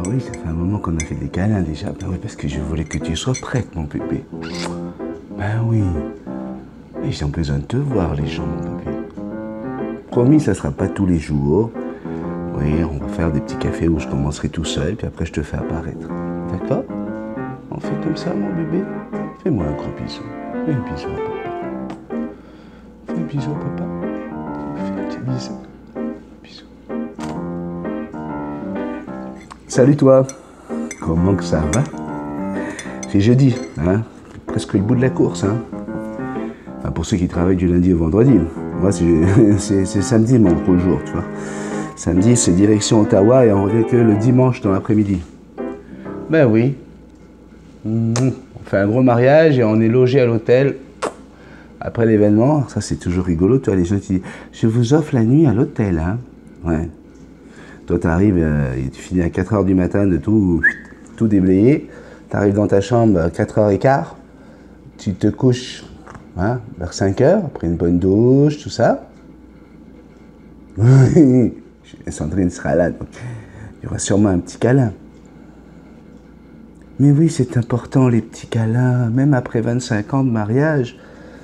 Ah oui, ça fait un moment qu'on a fait des câlins déjà. Ben oui, parce que je voulais que tu sois prête, mon bébé. Ben oui. Ils ont besoin de te voir, les gens, mon bébé. Promis, ça sera pas tous les jours. Oui, on va faire des petits cafés où je commencerai tout seul, puis après je te fais apparaître. D'accord? On fait comme ça, mon bébé? Fais-moi un gros bisou. Fais un bisou à papa. Fais un bisou à papa. Fais un petit bisou. Bisou. Salut toi. Comment que ça va? C'est jeudi, hein? Presque le bout de la course, hein? Enfin, pour ceux qui travaillent du lundi au vendredi. Moi, c'est samedi mon gros jour, tu vois. Samedi, c'est direction Ottawa et on revient que le dimanche dans l'après-midi. Ben oui. On fait un gros mariage et on est logé à l'hôtel après l'événement. Ça, c'est toujours rigolo. Tu vois, les gens qui disent « Je vous offre la nuit à l'hôtel, hein ?» Ouais. Toi, tu arrives et tu finis à 4 h du matin de tout déblayer. Tu arrives dans ta chambre à 4 h 15. Tu te couches hein, vers 5 h, après une bonne douche, tout ça. Sandrine sera là, donc il y aura sûrement un petit câlin. Mais oui, c'est important les petits câlins, même après 25 ans de mariage.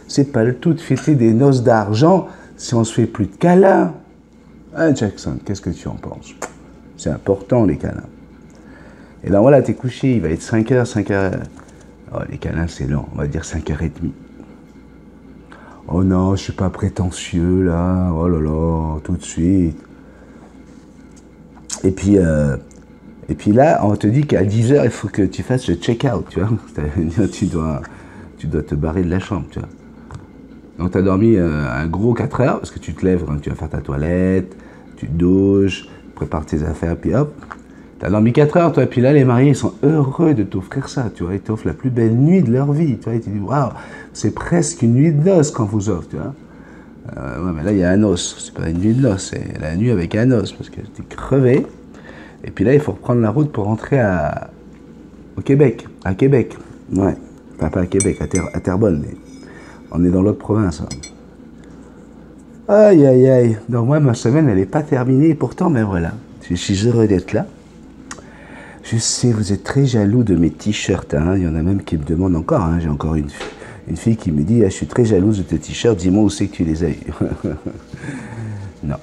C'est pas le tout de fêter des noces d'argent si on se fait plus de câlins. Hein, Jackson, qu'est-ce que tu en penses? C'est important les câlins. Et là voilà, t'es couché, il va être 5 h, 5 h. Oh, les câlins c'est long, on va dire 5 h 30. Oh non, je suis pas prétentieux là, oh là là, tout de suite. Et puis là, on te dit qu'à 10 h, il faut que tu fasses le check-out, tu vois. Tu dois te barrer de la chambre, tu vois. Donc, tu as dormi un gros 4 h, parce que tu te lèves quand tu vas faire ta toilette, tu te douches, prépares tes affaires, puis hop. Tu as dormi 4 h, toi, et puis là, les mariés, ils sont heureux de t'offrir ça, tu vois. Ils t'offrent la plus belle nuit de leur vie, tu vois. Ils te disent, waouh, c'est presque une nuit de noces qu'on vous offre, tu vois. Ouais, mais là, il y a un os. C'est pas une nuit de noces, c'est la nuit avec un os, parce que t'es crevé. Et puis là, il faut reprendre la route pour rentrer au Québec. À Québec. Ouais. Enfin, pas à Québec, à Terrebonne. Mais on est dans l'autre province. Hein. Aïe, aïe, aïe. Donc moi, ma semaine, elle n'est pas terminée. Pourtant, ben voilà. Je suis heureux d'être là. Je sais, vous êtes très jaloux de mes t-shirts. Hein. Il y en a même qui me demandent encore. Hein. J'ai encore une fille qui me dit ah, « Je suis très jalouse de tes t-shirts. Dis-moi où c'est que tu les as eus. » Non.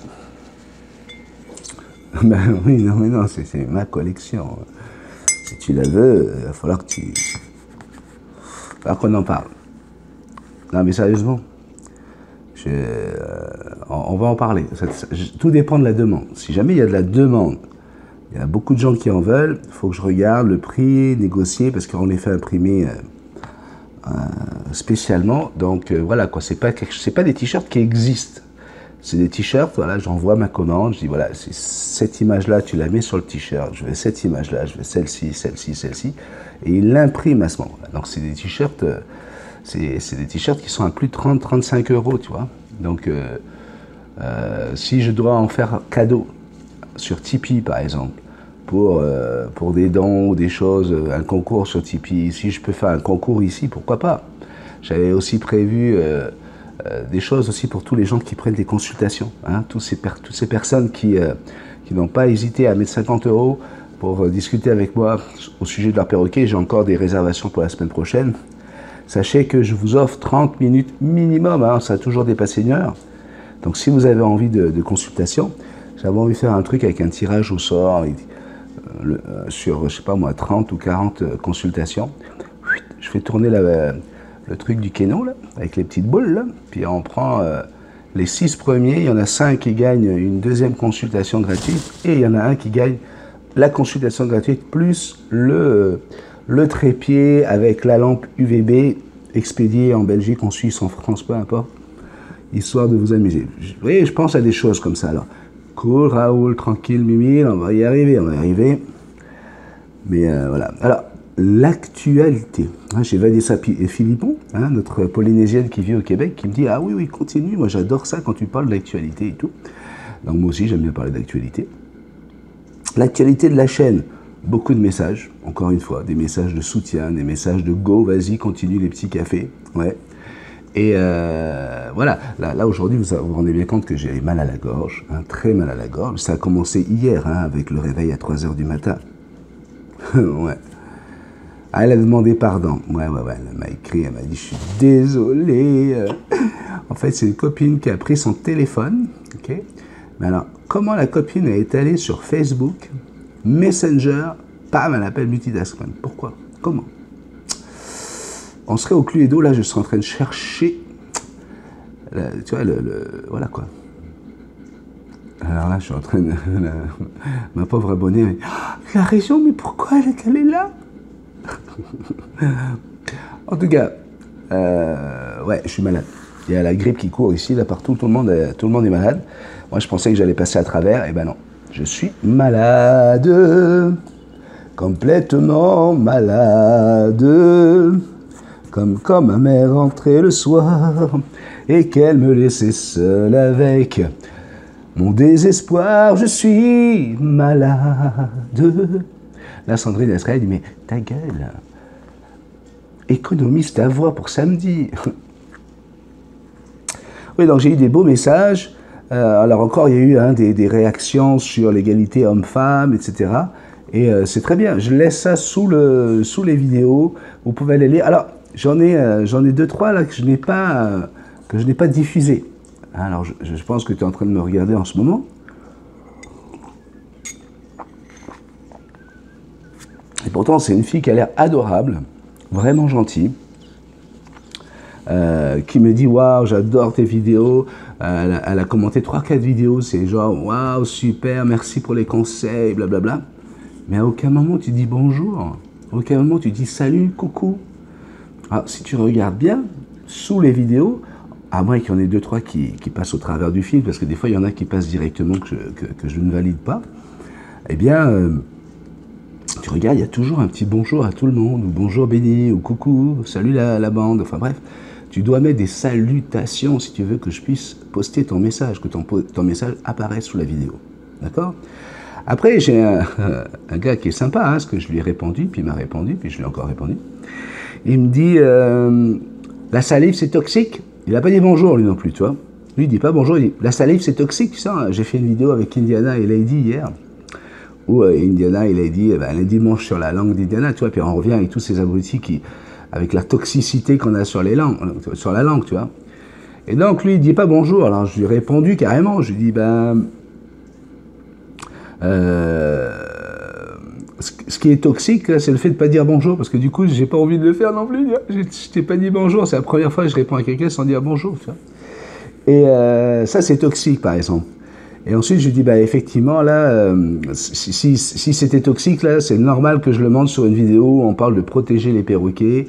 Ben oui, non, mais non, c'est ma collection. Si tu la veux, il va falloir que il va falloir qu'on en parle. Non, mais sérieusement, on va en parler. Tout dépend de la demande. Si jamais il y a de la demande, il y a beaucoup de gens qui en veulent, il faut que je regarde le prix, négocier, parce qu'on les fait imprimer spécialement. Donc voilà, quoi, c'est pas des t-shirts qui existent. C'est des t-shirts, voilà, j'envoie ma commande, je dis voilà, cette image-là, tu la mets sur le t-shirt, je veux cette image-là, je veux celle-ci, celle-ci, celle-ci, et il l'imprime à ce moment-là. Donc c'est des t-shirts, qui sont à plus de 30-35 €, tu vois. Donc si je dois en faire cadeau sur Tipeee, par exemple, pour des dons ou des choses, un concours sur Tipeee, si je peux faire un concours ici, pourquoi pas. J'avais aussi prévu des choses aussi pour tous les gens qui prennent des consultations, hein, toutes ces personnes qui n'ont pas hésité à mettre 50 € pour discuter avec moi au sujet de leur perroquet. J'ai encore des réservations pour la semaine prochaine. Sachez que je vous offre 30 minutes minimum, hein, ça a toujours dépassé 1 heure. Donc si vous avez envie de consultation, j'avais envie de faire un truc avec un tirage au sort sur, je sais pas moi, 30 ou 40 consultations. Je fais tourner le truc du kéno, là, avec les petites boules, là, puis on prend les 6 premiers, il y en a 5 qui gagnent une deuxième consultation gratuite, et il y en a un qui gagne la consultation gratuite, plus le trépied avec la lampe UVB, expédiée en Belgique, en Suisse, en France, peu importe, histoire de vous amuser. Vous voyez, je pense à des choses comme ça, alors. Cool, Raoul, tranquille, Mimi, on va y arriver, Mais voilà. Alors, l'actualité. Hein, j'ai Vanessa Philippon, hein, notre Polynésienne qui vit au Québec, qui me dit « Ah oui, oui, continue, moi j'adore ça quand tu parles d'actualité et tout. » Donc moi aussi, j'aime bien parler d'actualité. L'actualité de la chaîne, beaucoup de messages, encore une fois, des messages de soutien, des messages de « Go, vas-y, continue les petits cafés. » Ouais. Et voilà, là aujourd'hui, vous vous rendez bien compte que j'ai mal à la gorge, hein, très mal à la gorge. Ça a commencé hier, hein, avec le réveil à 3 h du matin. Ouais. Ah, elle a demandé pardon. Ouais. Elle m'a écrit, elle m'a dit, je suis désolé. En fait, c'est une copine qui a pris son téléphone. Ok. Mais alors, comment la copine est allée sur Facebook, Messenger, bam, elle appelle multitasking. Pourquoi? Comment? On serait au Cluedo, là, je serais en train de chercher, tu vois, voilà quoi. Alors là, je suis en train de... ma pauvre abonnée, mais, la raison, mais pourquoi elle est allée là? En tout cas, ouais, je suis malade. Il y a la grippe qui court ici, là, partout, tout le monde est malade. Moi, je pensais que j'allais passer à travers, et ben non. Je suis malade, complètement malade, comme quand ma mère rentrait le soir, et qu'elle me laissait seule avec mon désespoir, je suis malade. Là, Sandrine, elle serait, elle dit, mais ta gueule, économise ta voix pour samedi. Oui, donc j'ai eu des beaux messages. Alors encore, il y a eu des réactions sur l'égalité homme-femme, etc. Et c'est très bien. Je laisse ça sous les vidéos. Vous pouvez aller lire. Alors, j'en ai deux, trois là que je n'ai pas diffusé. Alors, je pense que tu es en train de me regarder en ce moment. Et pourtant, c'est une fille qui a l'air adorable, vraiment gentille. Qui me dit waouh, j'adore tes vidéos. Elle a commenté 3-4 vidéos, c'est genre waouh, super, merci pour les conseils, blablabla. Mais à aucun moment tu dis bonjour, à aucun moment tu dis salut, coucou. Alors si tu regardes bien, sous les vidéos, à moins qu'il y en ait 2-3 qui passent au travers du fil, parce que des fois il y en a qui passent directement que je ne valide pas, eh bien, tu regardes, il y a toujours un petit bonjour à tout le monde, ou bonjour Béni, ou coucou, salut la bande, enfin bref. Tu dois mettre des salutations si tu veux que je puisse poster ton message, que ton message apparaisse sous la vidéo. D'accord? Après, j'ai un gars qui est sympa, hein, ce que je lui ai répondu, puis il m'a répondu, puis je lui ai encore répondu. Il me dit, la salive c'est toxique. Il n'a pas dit bonjour lui non plus, tu vois. Lui il dit pas bonjour, il dit, la salive c'est toxique, tu sais. J'ai fait une vidéo avec Indiana et Lady hier, où Indiana et Lady, Lady mange sur la langue d'Indiana, tu vois, puis on revient avec tous ces abrutis qui... avec la toxicité qu'on a sur la langue, tu vois. Et donc, lui, il dit pas bonjour. Alors, je lui ai répondu carrément. Je lui dis, ce qui est toxique, c'est le fait de pas dire bonjour, parce que du coup, j'ai pas envie de le faire non plus. Je t'ai pas dit bonjour. C'est la première fois que je réponds à quelqu'un sans dire bonjour, tu vois. Et ça, c'est toxique, par exemple. Et ensuite, je lui dis, effectivement, là, si c'était toxique, là, c'est normal que je le montre sur une vidéo où on parle de protéger les perroquets.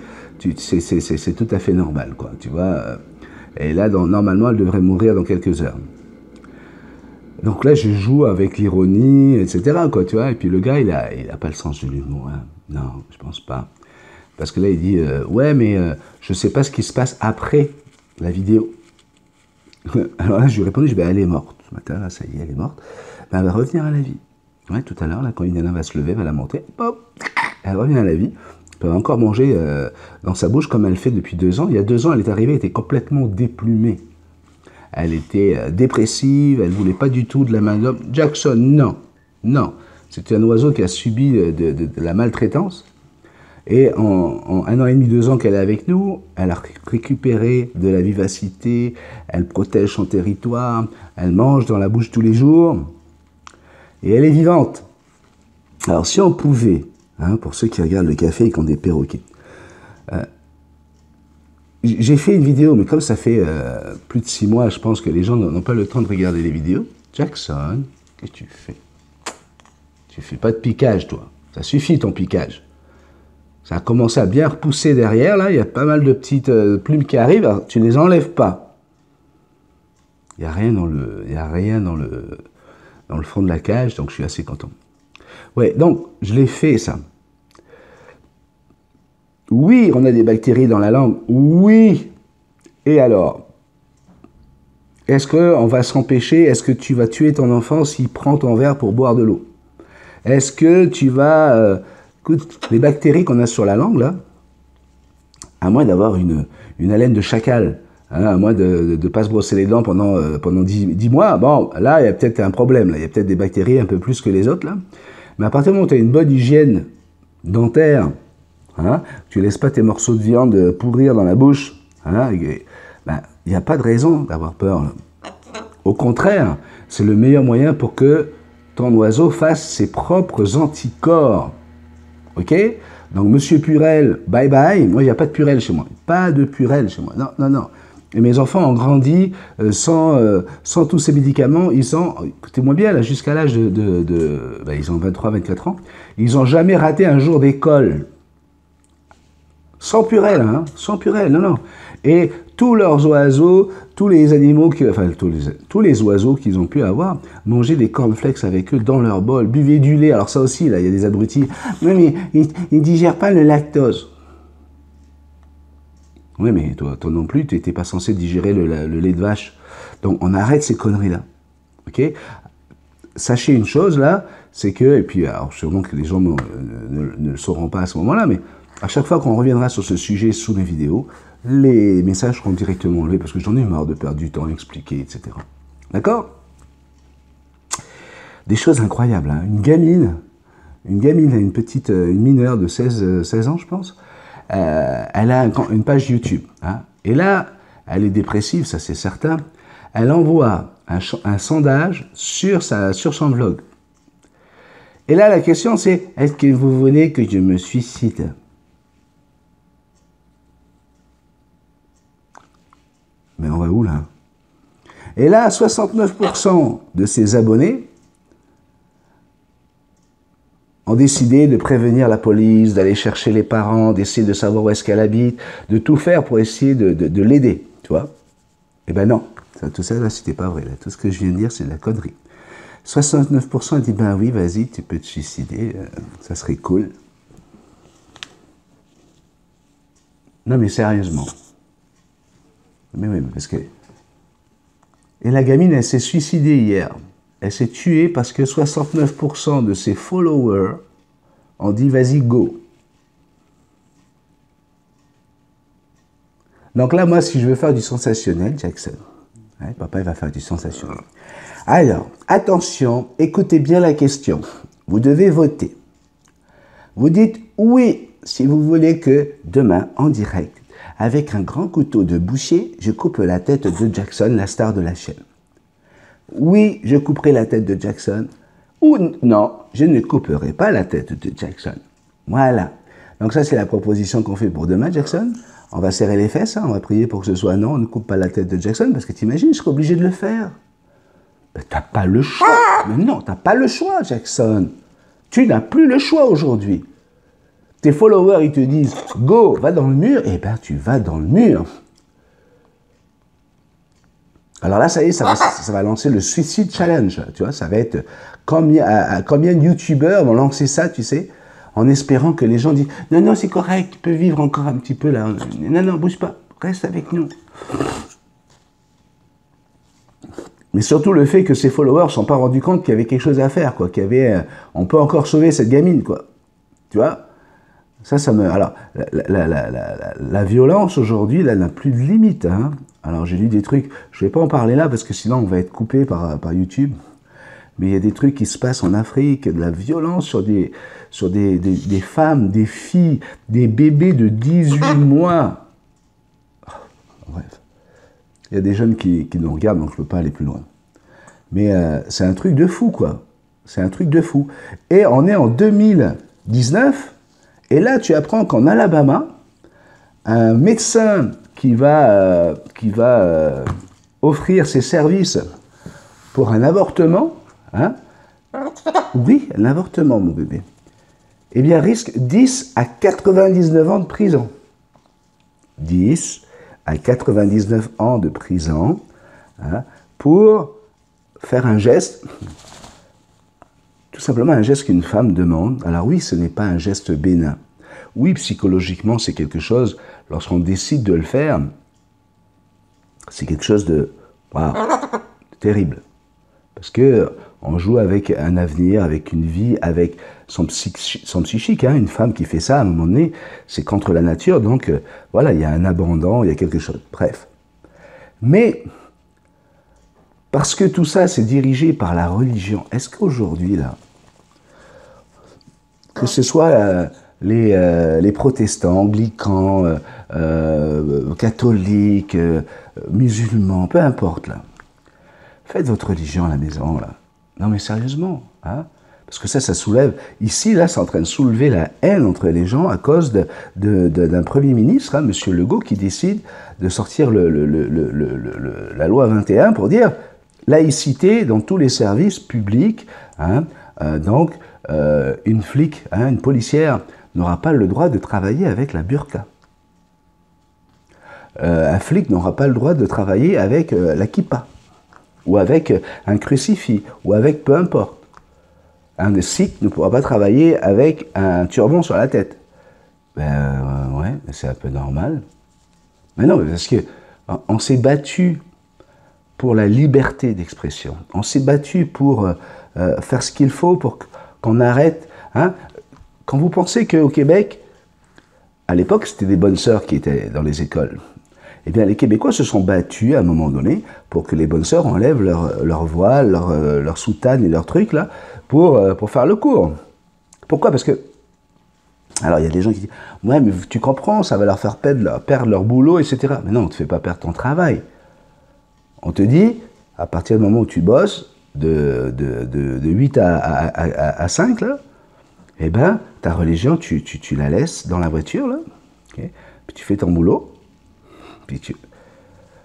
C'est tout à fait normal, quoi, tu vois. Et là, normalement, elle devrait mourir dans quelques heures. Donc là, je joue avec l'ironie, etc., quoi, tu vois. Et puis le gars, il a pas le sens de l'humour, hein. Non, je pense pas. Parce que là, il dit, ouais, mais je sais pas ce qui se passe après la vidéo. Alors là, je lui ai répondu, elle est morte. Ce matin, là, ça y est, elle est morte. Elle va revenir à la vie. Ouais, tout à l'heure, là, quand Indiana va se lever, va la monter, hop, elle revient à la vie. Elle va encore manger dans sa bouche comme elle fait depuis 2 ans. Il y a 2 ans, elle est arrivée, elle était complètement déplumée. Elle était dépressive, elle ne voulait pas du tout de la main d'homme. Jackson, non. C'était un oiseau qui a subi de la maltraitance. Et en 1 an et demi, 2 ans qu'elle est avec nous, elle a récupéré de la vivacité, elle protège son territoire, elle mange dans la bouche tous les jours, et elle est vivante. Alors si on pouvait, hein, pour ceux qui regardent le café et qui ont des perroquets, j'ai fait une vidéo, mais comme ça fait plus de 6 mois, je pense que les gens n'ont pas le temps de regarder les vidéos. Jackson, qu'est-ce que tu fais? Tu fais pas de piquage, toi. Ça suffit ton piquage. Ça a commencé à bien repousser derrière, là, il y a pas mal de petites plumes qui arrivent, alors tu ne les enlèves pas. Il n'y a rien dans le fond de la cage, donc je suis assez content. Ouais, donc, je l'ai fait, ça. Oui, on a des bactéries dans la langue, oui. Et alors? Est-ce qu'on va s'empêcher, est-ce que tu vas tuer ton enfant s'il prend ton verre pour boire de l'eau? Est-ce que tu vas... écoute, les bactéries qu'on a sur la langue, là, à moins d'avoir une haleine de chacal, hein, à moins de ne pas se brosser les dents pendant 10 mois, bon, là, il y a peut-être un problème. Là. Il y a peut-être des bactéries un peu plus que les autres, là. Mais à partir du moment où tu as une bonne hygiène dentaire, hein, tu laisses pas tes morceaux de viande pourrir dans la bouche, hein, ben, il n'y a pas de raison d'avoir peur. Là. Au contraire, c'est le meilleur moyen pour que ton oiseau fasse ses propres anticorps. Ok? Donc, monsieur Purel, bye bye. Moi, il n'y a pas de Purel chez moi. Pas de Purel chez moi. Non, non, non. Et mes enfants ont grandi sans tous ces médicaments. Ils ont, écoutez-moi bien, là, jusqu'à l'âge ben, ils ont 23, 24 ans. Ils n'ont jamais raté un jour d'école. Sans Purel, hein? Sans Purel, non, non. Et tous leurs oiseaux, tous les animaux, enfin tous les oiseaux qu'ils ont pu avoir, mangeaient des cornflakes avec eux dans leur bol, buvaient du lait. Alors ça aussi, là, il y a des abrutis. Oui, mais ils ne digèrent pas le lactose. Oui, mais toi non plus, tu n'étais pas censé digérer le lait de vache. Donc on arrête ces conneries-là. Ok? Sachez une chose là, c'est que, et puis alors sûrement que les gens ne le sauront pas à ce moment-là, mais à chaque fois qu'on reviendra sur ce sujet sous mes vidéos, les messages seront directement enlevés parce que j'en ai marre de perdre du temps à expliquer, etc. D'accord? Des choses incroyables. Hein. Une gamine, une petite, une mineure de 16 ans, je pense, elle a une page YouTube. Hein. Et là, elle est dépressive, ça c'est certain. Elle envoie un sondage sur son vlog. Et là, la question c'est, est-ce que vous voulez que je me suicide? Mais on va où là? Et là, 69% de ses abonnés ont décidé de prévenir la police, d'aller chercher les parents, d'essayer de savoir où est-ce qu'elle habite, de tout faire pour essayer de l'aider, tu vois? Eh ben non, tout ça là, c'était pas vrai. Là. Tout ce que je viens de dire, c'est de la connerie. 69% dit, ben oui, vas-y, tu peux te suicider, ça serait cool. Non mais sérieusement. Mais oui, parce que... Et la gamine, elle s'est suicidée hier. Elle s'est tuée parce que 69% de ses followers ont dit, vas-y, go. Donc là, moi, si je veux faire du sensationnel, Jackson, hein, papa, il va faire du sensationnel. Alors, attention, écoutez bien la question. Vous devez voter. Vous dites oui si vous voulez que demain, en direct, avec un grand couteau de boucher, je coupe la tête de Jackson, la star de la chaîne. Oui, je couperai la tête de Jackson. Ou non, je ne couperai pas la tête de Jackson. Voilà. Donc ça, c'est la proposition qu'on fait pour demain, Jackson. On va serrer les fesses, hein, on va prier pour que ce soit non, on ne coupe pas la tête de Jackson, parce que t'imagines, je serais obligé de le faire. Ben, t'as pas le choix. Mais non, t'as pas le choix, Jackson. Tu n'as plus le choix aujourd'hui. Tes followers, ils te disent, go, va dans le mur, et ben tu vas dans le mur. Alors là, ça y est, ça va lancer le Suicide Challenge, tu vois, ça va être combien de youtubeurs vont lancer ça, tu sais, en espérant que les gens disent, non, non, c'est correct, tu peux vivre encore un petit peu là, non, non, bouge pas, reste avec nous. Mais surtout le fait que ces followers ne se sont pas rendus compte qu'il y avait quelque chose à faire, quoi, on peut encore sauver cette gamine, quoi, tu vois. Ça me... Alors, la violence aujourd'hui, là, n'a plus de limite. Hein. Alors, j'ai lu des trucs, je ne vais pas en parler là, parce que sinon, on va être coupé par YouTube. Mais il y a des trucs qui se passent en Afrique, de la violence sur des femmes, des filles, des bébés de 18 mois. Bref. Il y a des jeunes qui nous regardent, donc je ne peux pas aller plus loin. Mais c'est un truc de fou, quoi. C'est un truc de fou. Et on est en 2019... Et là, tu apprends qu'en Alabama, un médecin qui va offrir ses services pour un avortement, hein, oui, un avortement, mon bébé, eh bien, risque 10 à 99 ans de prison. 10 à 99 ans de prison, hein, pour faire un geste... Tout simplement un geste qu'une femme demande. Alors oui, ce n'est pas un geste bénin. Oui, psychologiquement, c'est quelque chose, lorsqu'on décide de le faire, c'est quelque chose de wow, terrible. Parce qu'on joue avec un avenir, avec une vie, avec son psychique. Hein. Une femme qui fait ça, à un moment donné, c'est contre la nature. Donc voilà, il y a un abandon, il y a quelque chose. Bref. Mais... parce que tout ça, c'est dirigé par la religion. Est-ce qu'aujourd'hui, là, que ce soit les protestants, anglicans, catholiques, musulmans, peu importe, là. Faites votre religion à la maison, là. Non, mais sérieusement, hein? Parce que ça soulève... Ici, là, c'est en train de soulever la haine entre les gens à cause d'un Premier ministre, hein, M. Legault, qui décide de sortir la loi 21 pour dire laïcité dans tous les services publics. Hein, donc, une flic, hein, une policière, n'aura pas le droit de travailler avec la burqa. Un flic n'aura pas le droit de travailler avec la kippa, ou avec un crucifix, ou avec peu importe. Un sikh ne pourra pas travailler avec un turban sur la tête. Ben ouais, c'est un peu normal. Mais non, parce que on s'est battu pour la liberté d'expression. On s'est battu pour faire ce qu'il faut pour qu'on arrête. Hein. Quand vous pensez qu'au Québec, à l'époque, c'était des bonnes sœurs qui étaient dans les écoles. Eh bien, les Québécois se sont battus à un moment donné pour que les bonnes sœurs enlèvent leur voile, leur soutane et leurs trucs là, pour faire le cours. Pourquoi? Parce que, alors il y a des gens qui disent, ouais, mais tu comprends, ça va leur faire perdre leur boulot, etc. Mais non, on ne te fait pas perdre ton travail. On te dit, à partir du moment où tu bosses, de 8 à 5, là, eh ben, ta religion, tu la laisses dans la voiture, là, okay, puis tu fais ton boulot.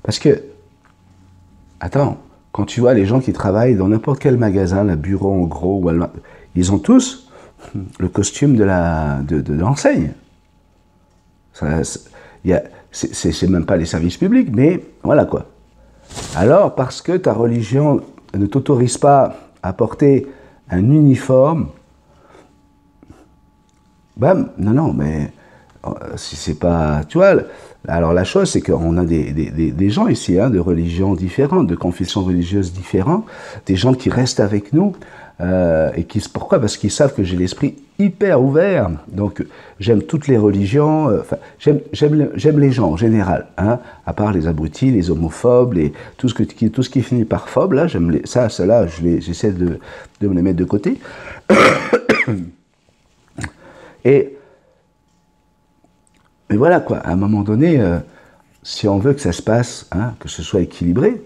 Parce que, attends, quand tu vois les gens qui travaillent dans n'importe quel magasin, le bureau en gros, Walmart, ils ont tous le costume de l'enseigne. C'est même pas les services publics, mais voilà quoi. Alors, parce que ta religion ne t'autorise pas à porter un uniforme, bam, non, mais si c'est pas... Tu vois, alors la chose, c'est qu'on a des gens ici, hein, de religions différentes, de confessions religieuses différentes, des gens qui restent avec nous, et qui... Pourquoi? Parce qu'ils savent que j'ai l'esprit hyper ouvert, donc j'aime toutes les religions, j'aime les gens en général, hein, à part les abrutis, les homophobes, tout ce qui finit par phobe, là, ça, j'essaie de me les mettre de côté. Mais voilà quoi, à un moment donné, si on veut que ça se passe, hein, que ce soit équilibré,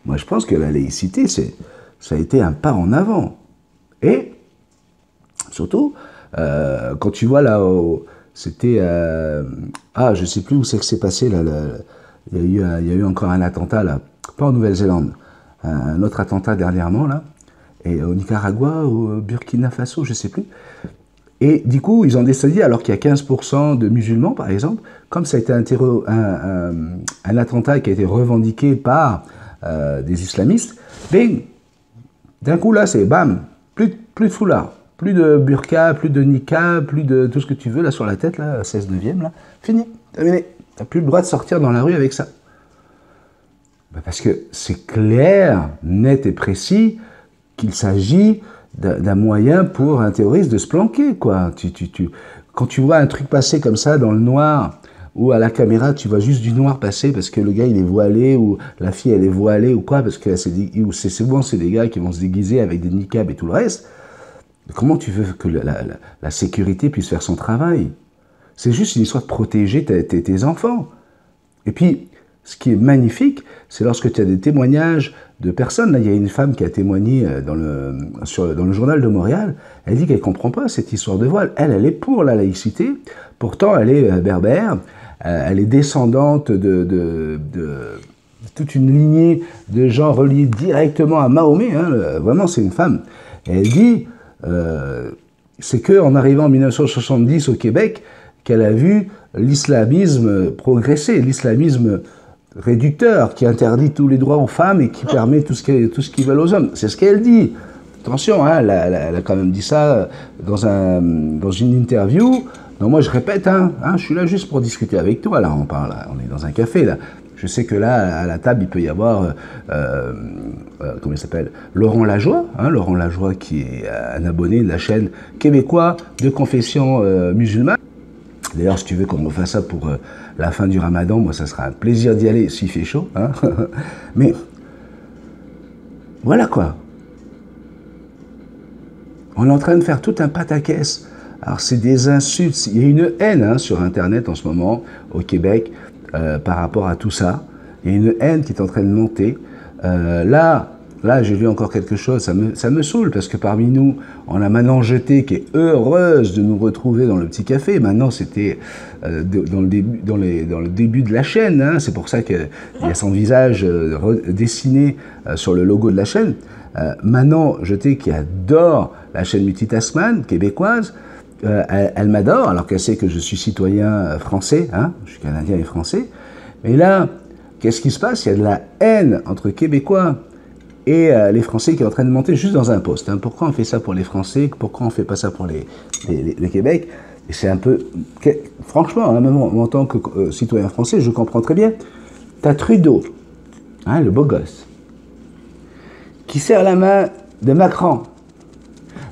moi je pense que la laïcité, ça a été un pas en avant. Et surtout, quand tu vois là, c'était, je sais plus où c'est que c'est passé là, il y a eu encore un attentat là, pas en Nouvelle-Zélande, un autre attentat dernièrement là, et au Nicaragua, au Burkina Faso, je sais plus. Et du coup, ils ont décidé, alors qu'il y a 15% de musulmans, par exemple, comme ça a été un attentat qui a été revendiqué par des islamistes, mais d'un coup là, c'est bam, plus de foulard, plus de burqa, plus de niqab, plus de tout ce que tu veux là sur la tête, là, 16/9, là, fini, terminé. T'as plus le droit de sortir dans la rue avec ça. Ben parce que c'est clair, net et précis qu'il s'agit d'un moyen pour un terroriste de se planquer, quoi. Quand tu vois un truc passer comme ça dans le noir, ou à la caméra, tu vois juste du noir passer parce que le gars il est voilé, ou la fille elle est voilée, ou quoi, parce que c'est souvent c'est des gars qui vont se déguiser avec des niqabs et tout le reste. Comment tu veux que la sécurité puisse faire son travail? C'est juste une histoire de protéger tes enfants. Et puis, ce qui est magnifique, c'est lorsque tu as des témoignages de personnes. Là, il y a une femme qui a témoigné dans le journal de Montréal. Elle dit qu'elle ne comprend pas cette histoire de voile. Elle est pour la laïcité. Pourtant, elle est berbère. Elle est descendante de toute une lignée de gens reliés directement à Mahomet. Hein. Vraiment, c'est une femme. Et elle dit, c'est qu'en arrivant en 1970 au Québec, qu'elle a vu l'islamisme progresser, l'islamisme réducteur, qui interdit tous les droits aux femmes et qui permet tout ce qu'ils veulent aux hommes. C'est ce qu'elle dit. Attention, hein, elle a quand même dit ça dans une interview. Donc moi je répète, je suis là juste pour discuter avec toi, là on parle, on est dans un café là. Je sais que là, à la table, il peut y avoir, comment il s'appelle, Laurent Lajoie, Laurent Lajoie qui est un abonné de la chaîne québécois de confession musulmane. D'ailleurs, si tu veux qu'on fasse ça pour la fin du Ramadan, moi, ça sera un plaisir d'y aller s'il fait chaud. Hein. Mais voilà quoi. On est en train de faire tout un pataquès Alors c'est des insultes, il y a une haine hein, sur Internet en ce moment, au Québec, par rapport à tout ça. Il y a une haine qui est en train de monter. Là, j'ai lu encore quelque chose, ça me saoule, parce que parmi nous, on a Manon Jeté qui est heureuse de nous retrouver dans le petit café. Maintenant, c'était dans le début de la chaîne, hein. C'est pour ça qu'il y a son visage dessiné sur le logo de la chaîne. Manon Jeté qui adore la chaîne Multitasman québécoise, elle m'adore, alors qu'elle sait que je suis citoyen français, hein, je suis canadien et français. Mais là, qu'est-ce qui se passe? Il y a de la haine entre Québécois et les Français qui est en train de monter juste dans un poste. Hein. Pourquoi on fait ça pour les Français? Pourquoi on ne fait pas ça pour le Québec? Et c'est un peu... Franchement, hein, même en tant que citoyen français, je comprends très bien. T'as Trudeau, hein, le beau gosse, qui serre la main de Macron.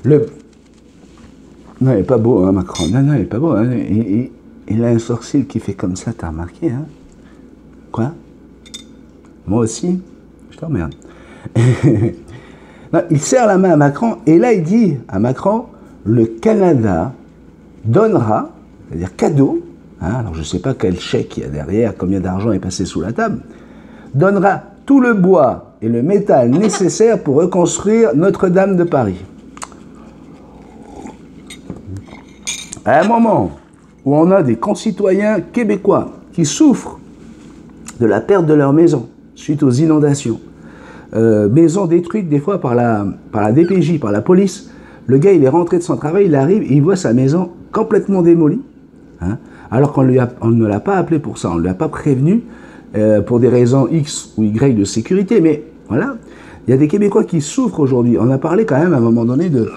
Non, il n'est pas beau, hein, Macron. Non, il n'est pas beau. Hein. Il a un sourcil qui fait comme ça, t'as remarqué, hein? Quoi? Moi aussi? Je t'emmerde. Non, il serre la main à Macron et là il dit à Macron, le Canada donnera, c'est-à-dire cadeau, hein, alors je ne sais pas quel chèque il y a derrière, combien d'argent est passé sous la table, donnera tout le bois et le métal nécessaires pour reconstruire Notre-Dame de Paris. À un moment où on a des concitoyens québécois qui souffrent de la perte de leur maison suite aux inondations, maison détruite des fois par la DPJ, par la police. Le gars, il est rentré de son travail, il arrive, et il voit sa maison complètement démolie, hein, alors qu'on ne l'a pas appelé pour ça, on ne l'a pas prévenu pour des raisons X ou Y de sécurité, mais voilà. Il y a des Québécois qui souffrent aujourd'hui. On a parlé quand même à un moment donné de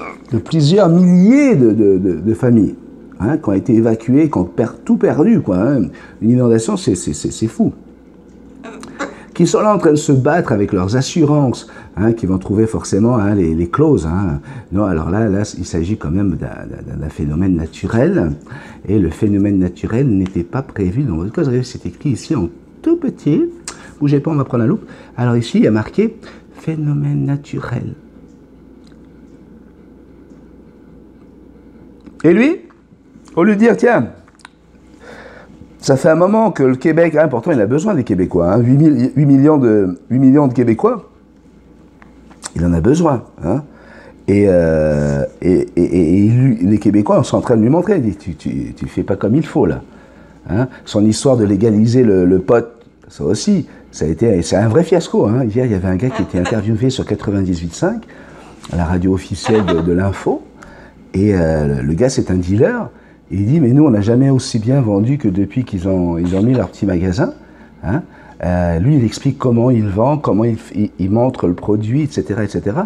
plusieurs milliers de familles hein, qui ont été évacuées, qui ont tout perdu, quoi. Hein. Une inondation, c'est fou. Qui sont là en train de se battre avec leurs assurances, hein, qui vont trouver forcément hein, les clauses. Hein. Non, alors là, il s'agit quand même d'un phénomène naturel, et le phénomène naturel n'était pas prévu dans votre cause. C'est écrit ici en tout petit. Bougez pas, on va prendre la loupe. Alors ici, il y a marqué phénomène naturel. Et lui, au lieu de dire, tiens, ça fait un moment que le Québec, hein, pourtant il a besoin des Québécois, hein, 8 millions de Québécois, il en a besoin. Hein, et les Québécois sont en train de lui montrer, tu fais pas comme il faut là. Hein, son histoire de légaliser le pot, ça aussi, c'est un vrai fiasco. Hein. Hier, il y avait un gars qui était interviewé sur 98.5, à la radio officielle de l'info, et le gars c'est un dealer. Il dit, mais nous, on n'a jamais aussi bien vendu que depuis qu'ils ont mis leur petit magasin. Hein. Lui, il explique comment il vend, comment il montre le produit, etc., etc.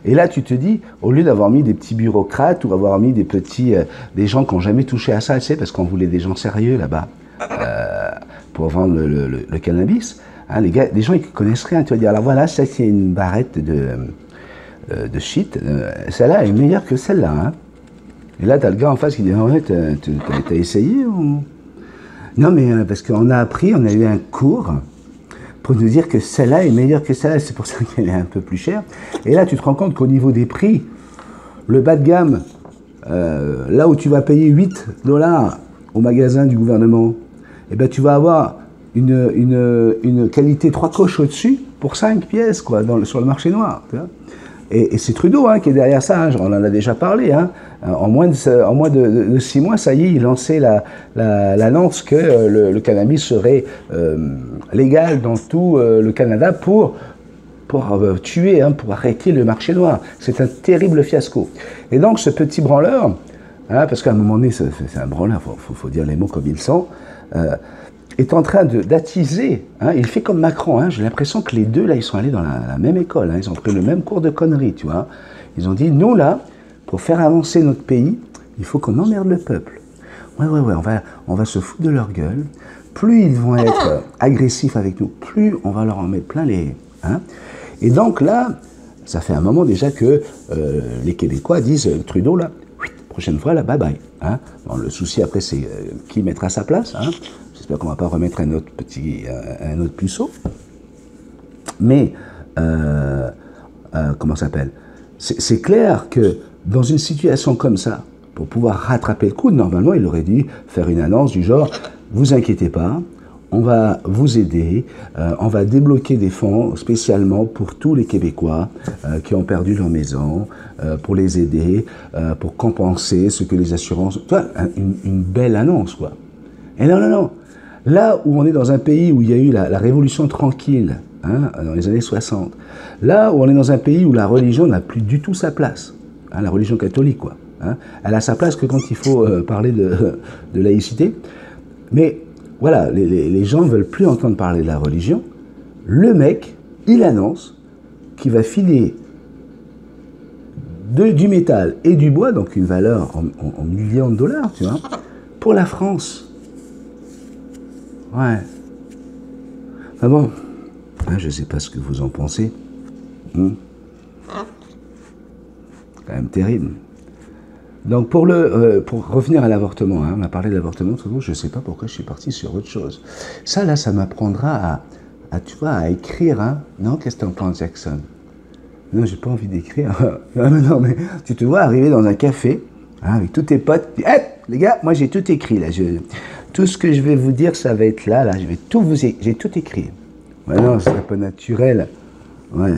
Et là, tu te dis, au lieu d'avoir mis des petits bureaucrates ou avoir mis des gens qui n'ont jamais touché à ça, tu sais, parce qu'on voulait des gens sérieux là-bas pour vendre le cannabis, hein, des gens qui connaissent rien. Tu vas dire, alors voilà, ça c'est une barrette de shit. Celle-là est meilleure que celle-là. Hein. Et là, tu as le gars en face qui dit, ouais, t'as essayé ou... Non, mais parce qu'on a appris, on a eu un cours pour nous dire que celle-là est meilleure que celle-là, c'est pour ça qu'elle est un peu plus chère. Et là, tu te rends compte qu'au niveau des prix, le bas de gamme, là où tu vas payer 8 $ au magasin du gouvernement, eh ben, tu vas avoir une qualité 3 coches au-dessus pour 5 pièces quoi, sur le marché noir. Tu vois. Et c'est Trudeau hein, qui est derrière ça, hein, on en a déjà parlé. Hein. En moins de 6 mois, ça y est, il lançait l'annonce que le cannabis serait légal dans tout le Canada pour tuer, hein, pour arrêter le marché noir. C'est un terrible fiasco. Et donc ce petit branleur, hein, parce qu'à un moment donné, c'est un branleur, faut dire les mots comme ils sont, est en train d'attiser, hein, il fait comme Macron, hein, j'ai l'impression que les deux, là, ils sont allés dans la même école, hein, ils ont pris le même cours de conneries, tu vois. Ils ont dit, nous, là, pour faire avancer notre pays, il faut qu'on emmerde le peuple. Ouais, on va se foutre de leur gueule. Plus ils vont être agressifs avec nous, plus on va leur en mettre plein les... Hein. Et donc là, ça fait un moment déjà que les Québécois disent, Trudeau, là, prochaine fois, là, bye bye. Hein. Bon, le souci après, c'est qui mettra sa place, hein. J'espère qu'on ne va pas remettre un autre puceau. Mais, comment ça s'appelle? C'est clair que dans une situation comme ça, pour pouvoir rattraper le coup, normalement, il aurait dû faire une annonce du genre « Vous inquiétez pas, on va vous aider, on va débloquer des fonds spécialement pour tous les Québécois qui ont perdu leur maison, pour les aider, pour compenser ce que les assurances... » Tu vois, une belle annonce, quoi. Et non, non, non. Là où on est dans un pays où il y a eu la révolution tranquille, hein, dans les années 60, là où on est dans un pays où la religion n'a plus du tout sa place, hein, la religion catholique, quoi. Hein, elle a sa place que quand il faut parler de laïcité. Mais voilà, les gens ne veulent plus entendre parler de la religion. Le mec, il annonce qu'il va filer du métal et du bois, donc une valeur en millions de dollars, tu vois, pour la France. Ouais. Ah bon, je ne sais pas ce que vous en pensez. Quand même terrible. Donc pour revenir à l'avortement, hein, on a parlé de l'avortement, je ne sais pas pourquoi je suis parti sur autre chose. Ça là, ça m'apprendra tu vois, à écrire, hein. Non, qu'est-ce que t'en penses, Jackson? Non, j'ai pas envie d'écrire. Non, mais tu te vois arriver dans un café, hein, avec tous tes potes, puis, hey, les gars, moi j'ai tout écrit là. Tout ce que je vais vous dire, ça va être là, je vais tout j'ai tout écrit. Ouais, non, c'est un peu naturel. Ouais.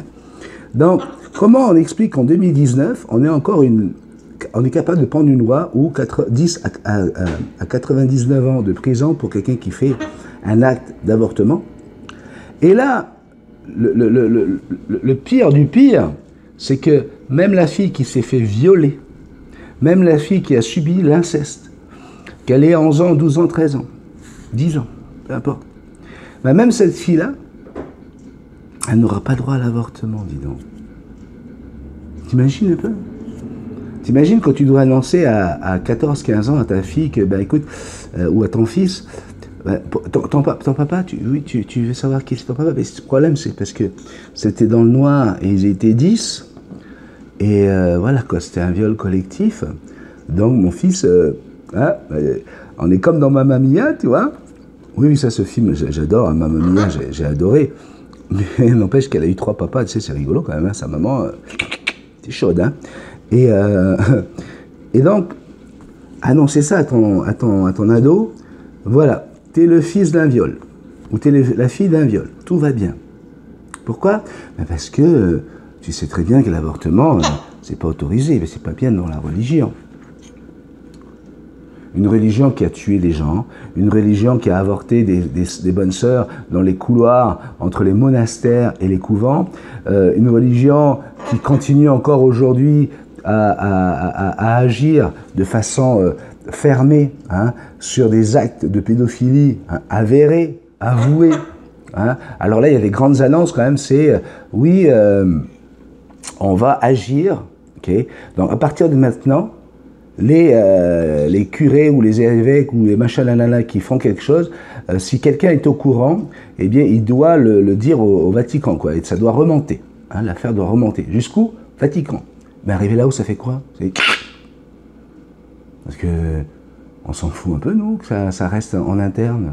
Donc, comment on explique qu'en 2019, on est capable de prendre une loi où 10 à 99 ans de prison pour quelqu'un qui fait un acte d'avortement. Et là, le pire du pire, c'est que même la fille qui s'est fait violer, même la fille qui a subi l'inceste, qu'elle ait 11 ans, 12 ans, 13 ans, 10 ans, peu importe, ben même cette fille-là, elle n'aura pas droit à l'avortement, dis donc. T'imagines un peu? T'imagines quand tu dois annoncer à 14-15 ans à ta fille que, ben écoute, ou à ton fils, ben, ton papa, tu veux savoir qui c'est ton papa, mais le problème c'est parce que c'était dans le noir et ils étaient 10, et voilà quoi, c'était un viol collectif, donc mon fils, on est comme dans Mamma Mia, tu vois. Oui, ça, ce film, j'adore, hein, Mamma Mia, j'ai adoré, mais n'empêche qu'elle a eu 3 papas, tu sais, c'est rigolo quand même, hein, sa maman, c'est chaude, hein. Et donc, annoncer ça à ton ado, voilà, t'es le fils d'un viol, ou t'es la fille d'un viol, tout va bien. Pourquoi? Ben parce que tu sais très bien que l'avortement, c'est pas autorisé, mais c'est pas bien dans la religion. Une religion qui a tué des gens, une religion qui a avorté des bonnes sœurs dans les couloirs entre les monastères et les couvents, une religion qui continue encore aujourd'hui à agir de façon fermée, hein, sur des actes de pédophilie, hein, avérés, avoués. Hein. Alors là, il y a des grandes annonces quand même, c'est oui, on va agir. Okay. Donc à partir de maintenant, les curés ou les évêques ou les machalala qui font quelque chose, si quelqu'un est au courant, eh bien il doit le dire au Vatican, quoi. Et ça doit remonter. Hein, l'affaire doit remonter. Jusqu'où? Vatican. Mais arrivé là-haut, ça fait quoi? Parce que on s'en fout un peu, nous, que ça reste en interne.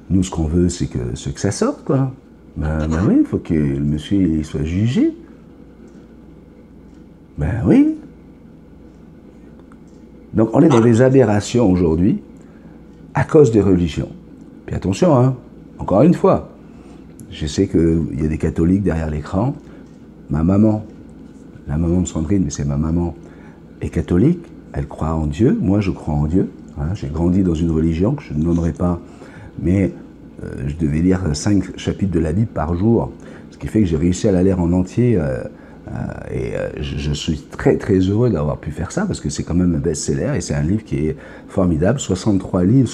Nous, ce qu'on veut, c'est que ça sorte, quoi. Ben oui, il faut que le monsieur il soit jugé. Ben oui. Donc on est dans des aberrations aujourd'hui à cause des religions. Puis attention, hein, encore une fois, je sais qu'il y a des catholiques derrière l'écran. Ma maman, la maman de Sandrine, mais c'est ma maman, est catholique, elle croit en Dieu, moi je crois en Dieu. Hein, j'ai grandi dans une religion que je ne nommerai pas, mais je devais lire 5 chapitres de la Bible par jour, ce qui fait que j'ai réussi à la lire en entier. Je suis très très heureux d'avoir pu faire ça parce que c'est quand même un best-seller et c'est un livre qui est formidable. 63 livres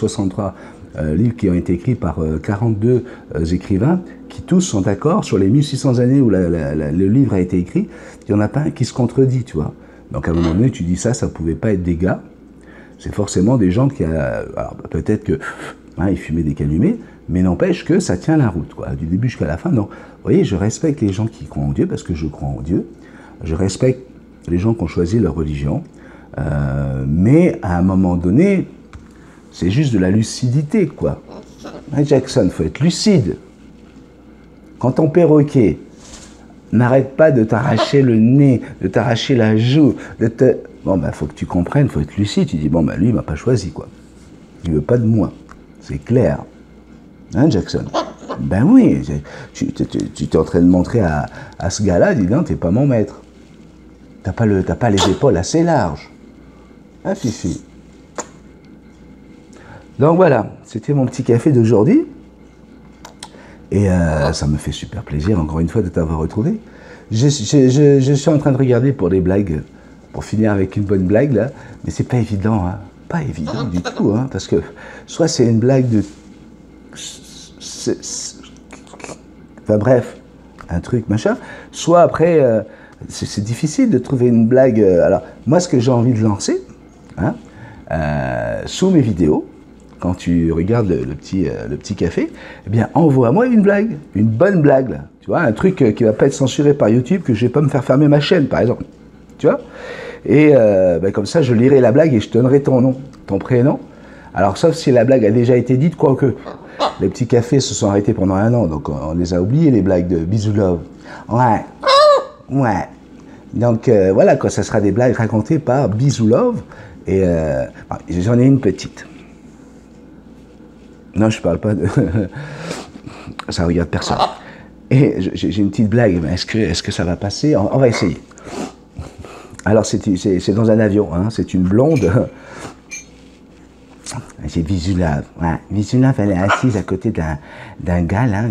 qui ont été écrits par 42 écrivains qui tous sont d'accord sur les 1600 années où le livre a été écrit. Il n'y en a pas un qui se contredit, tu vois. Donc à un moment donné, tu dis ça ne pouvait pas être des gars. C'est forcément des gens qui, alors peut-être que ils fumaient des calumets, mais n'empêche que ça tient la route, quoi, du début jusqu'à la fin. Donc, vous voyez, je respecte les gens qui croient en Dieu parce que je crois en Dieu. Je respecte les gens qui ont choisi leur religion. Mais à un moment donné, c'est juste de la lucidité, quoi. Hein, Jackson, il faut être lucide. Quand ton perroquet n'arrête pas de t'arracher le nez, de t'arracher la joue, Bon, ben, faut que tu comprennes, faut être lucide. Tu dis, bon, ben, lui, il m'a pas choisi, quoi. Il veut pas de moi. C'est clair. Hein, Jackson? Ben oui, tu t'es en train de montrer à ce gars-là, dis non, t'es pas mon maître. T'as pas les épaules assez larges. Hein, Fifi? Donc voilà, c'était mon petit café d'aujourd'hui. Et ça me fait super plaisir, encore une fois, de t'avoir retrouvé. Je suis en train de regarder pour des blagues, pour finir avec une bonne blague, là. Mais c'est pas évident, hein. Pas évident du tout, hein. Parce que soit c'est une blague de... Enfin bref, un truc, machin. Soit après, c'est difficile de trouver une blague. Alors, moi, ce que j'ai envie de lancer, hein, sous mes vidéos, quand tu regardes le petit café, eh bien, envoie-moi une blague, une bonne blague, là. Tu vois, un truc qui va pas être censuré par YouTube, que je vais pas me faire fermer ma chaîne, par exemple. Tu vois? Et ben, comme ça, je lirai la blague et je te donnerai ton nom, ton prénom. Alors, sauf si la blague a déjà été dite, quoique les petits cafés se sont arrêtés pendant 1 an, donc on les a oubliés, les blagues de Bisou Love. Ouais, ouais. Donc voilà, quoi, ça sera des blagues racontées par Bisou Love. Et j'en ai une petite. Non, je parle pas de... ça regarde personne. Et j'ai une petite blague, mais est-ce que ça va passer? On va essayer. Alors, c'est dans un avion, hein, c'est une blonde. C'est Visuelave. Ouais. Visuelave, elle est assise à côté d'un gars, là.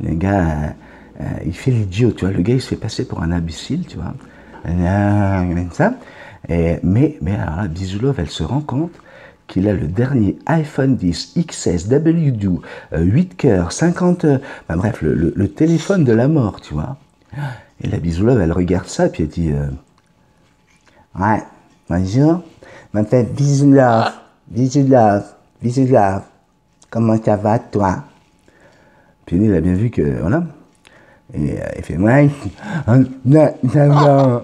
Le gars, il fait l'idiot, tu vois. Le gars, il se fait passer pour un imbécile, tu vois. Ça. Mais alors là, Visuelave, elle se rend compte qu'il a le dernier iPhone 10 XS W2, 8 cœurs, 50... Enfin bref, le téléphone de la mort, tu vois. Et la Visuelave, elle regarde ça, puis elle dit... ouais, bonjour, je m'appelle Visuelave. Visuelave, comment ça va, toi? Puis il a bien vu que, voilà. Et il fait, ouais, non.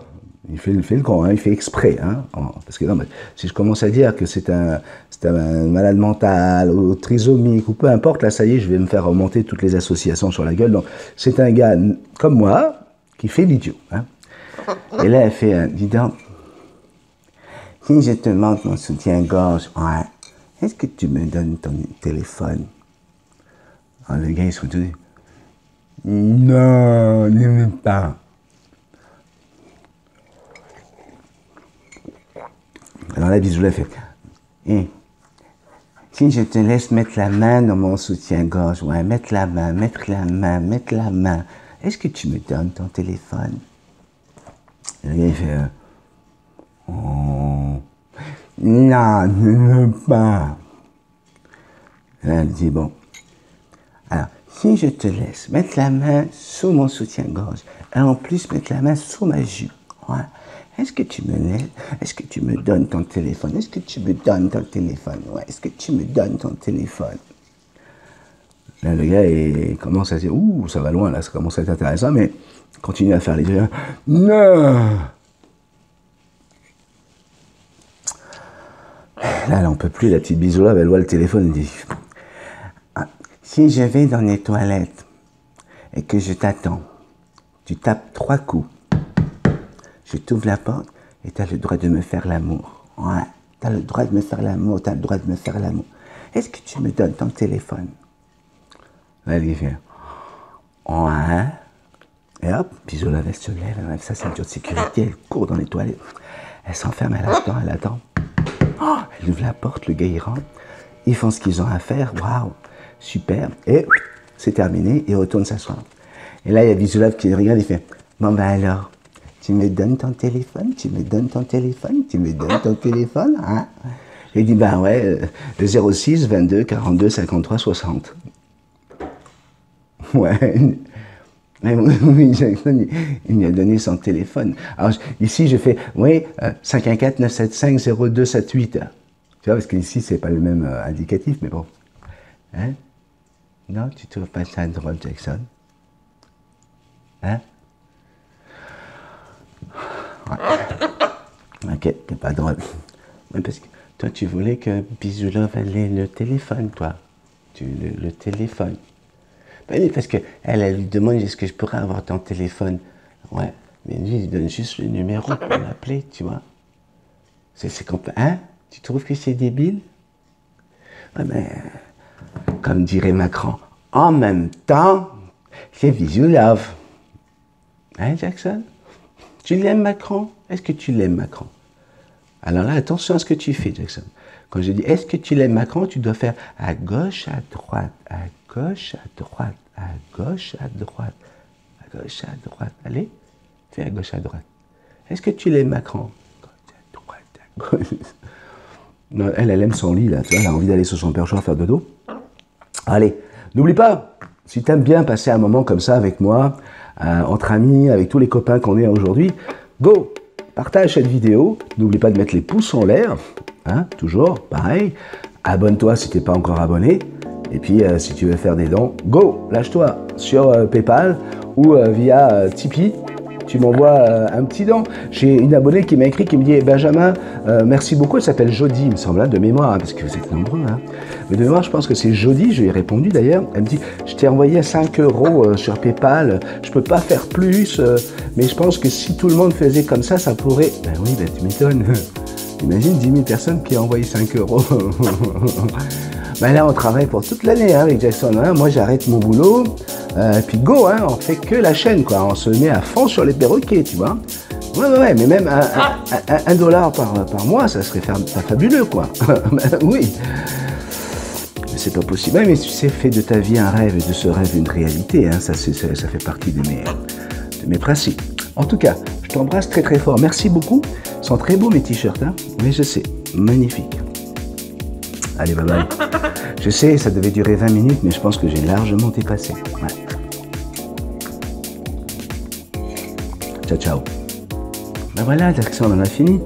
Il fait le con, hein, il fait exprès. Hein, parce que non, mais si je commence à dire que c'est un malade mental, ou trisomique, ou peu importe, là, ça y est, je vais me faire remonter toutes les associations sur la gueule. Donc, c'est un gars comme moi qui fait l'idiot. Hein. Et là, elle fait, dis donc, si je te montre mon soutien-gorge, ouais, est-ce que tu me donnes ton téléphone? Alors, le gars, il se retourne. Non, ne me pas. Alors la Bisou, elle fait, si je te laisse mettre la main dans mon soutien-gorge, ouais, mettre la main, est-ce que tu me donnes ton téléphone? Et le gars, il fait, oh, non, ne veux pas. Et là, elle dit, bon, alors, si je te laisse mettre la main sous mon soutien-gorge, et en plus mettre la main sous ma jupe, ouais, est-ce que tu me donnes ton téléphone? Est-ce que tu me donnes ton téléphone? Ouais, est-ce que tu me donnes ton téléphone? Là, le gars, il commence à dire, ouh, ça va loin, là, ça commence à être intéressant, mais il continue à faire les yeux. Non! Là, elle n'en peut plus, la petite Bisou, là, elle voit le téléphone, elle dit, si je vais dans les toilettes et que je t'attends, tu tapes 3 coups. Je t'ouvre la porte et tu as le droit de me faire l'amour. Ouais, tu as le droit de me faire l'amour, tu as le droit de me faire l'amour. Est-ce que tu me donnes ton téléphone? Là, elle fait, ouais. Et hop, Bisou, la veste se lève, elle enlève sa ceinture de sécurité, elle court dans les toilettes. Elle s'enferme, elle attend. Oh, elle ouvre la porte, le gars, il rentre. Ils font ce qu'ils ont à faire, waouh, super. Et c'est terminé, il retourne s'asseoir. Et là, il y a Bisou qui regarde, il fait, bon ben alors, tu me donnes ton téléphone, tu me donnes ton téléphone, tu me donnes ton téléphone, hein? Il dit, ben ouais, 06 22 42 53 60. Ouais. Mais oui, Jackson, il m'a donné son téléphone. Alors ici, je fais, oui, 514 975 0278. Tu vois, parce qu'ici, c'est pas le même indicatif, mais bon. Hein? Non, tu trouves pas ça drôle, Jackson? Hein? Ouais. Ok, c'est pas drôle. Ouais, parce que toi, tu voulais que Bisou Love ait le téléphone, toi. Le téléphone. Ben oui, parce elle lui demande est-ce que je pourrais avoir ton téléphone. Ouais, mais lui, il donne juste le numéro pour l'appeler, tu vois. C'est hein? Tu trouves que c'est débile? Ouais, mais, comme dirait Macron, en même temps, c'est Visou Love. Hein, Jackson? Tu l'aimes, Macron? Est-ce que tu l'aimes, Macron? Alors là, attention à ce que tu fais, Jackson. Quand je dis est-ce que tu l'aimes, Macron, tu dois faire à gauche, à droite, à gauche, à droite, à gauche, à droite, à gauche, à droite. Allez, fais à gauche, à droite. Est-ce que tu l'aimes, Macron? Gauche, à droite, à gauche. Non, elle aime son lit, là. Tu vois, elle a envie d'aller sur son perchoir faire dodo. Allez, n'oublie pas, si tu aimes bien passer un moment comme ça avec moi, entre amis, avec tous les copains qu'on est aujourd'hui, go! Partage cette vidéo, n'oublie pas de mettre les pouces en l'air, hein, toujours, pareil. Abonne-toi si tu n'es pas encore abonné. Et puis, si tu veux faire des dons, go, lâche-toi sur PayPal ou via Tipeee. Tu m'envoies un petit don. J'ai une abonnée qui m'a écrit, qui me dit Benjamin, merci beaucoup. Elle s'appelle Jody, il me semble, de mémoire, hein, parce que vous êtes nombreux. Hein. Mais de mémoire, je pense que c'est Jody. Je lui ai répondu d'ailleurs. Elle me dit je t'ai envoyé 5 € sur PayPal. Je peux pas faire plus, mais je pense que si tout le monde faisait comme ça, ça pourrait. Ben oui, ben tu m'étonnes. Imagine 10 000 personnes qui ont envoyé 5 €. Ben là, on travaille pour toute l'année hein, avec Jackson. Hein. Moi, j'arrête mon boulot. Puis go, hein, on fait que la chaîne, quoi. On se met à fond sur les perroquets, tu vois. Ouais, mais même $1 par mois, ça serait fabuleux, quoi. Oui. Mais c'est pas possible. Ouais, mais tu sais, fais de ta vie un rêve et de ce rêve une réalité. Hein. Ça fait partie de mes principes. En tout cas, je t'embrasse très très fort. Merci beaucoup. Ils sont très beaux mes t-shirts, hein. Mais je sais, magnifique. Allez, bye bye. Je sais, ça devait durer 20 minutes, mais je pense que j'ai largement dépassé. Ouais. Ciao, ciao. Ben voilà, Jackson, on en a fini.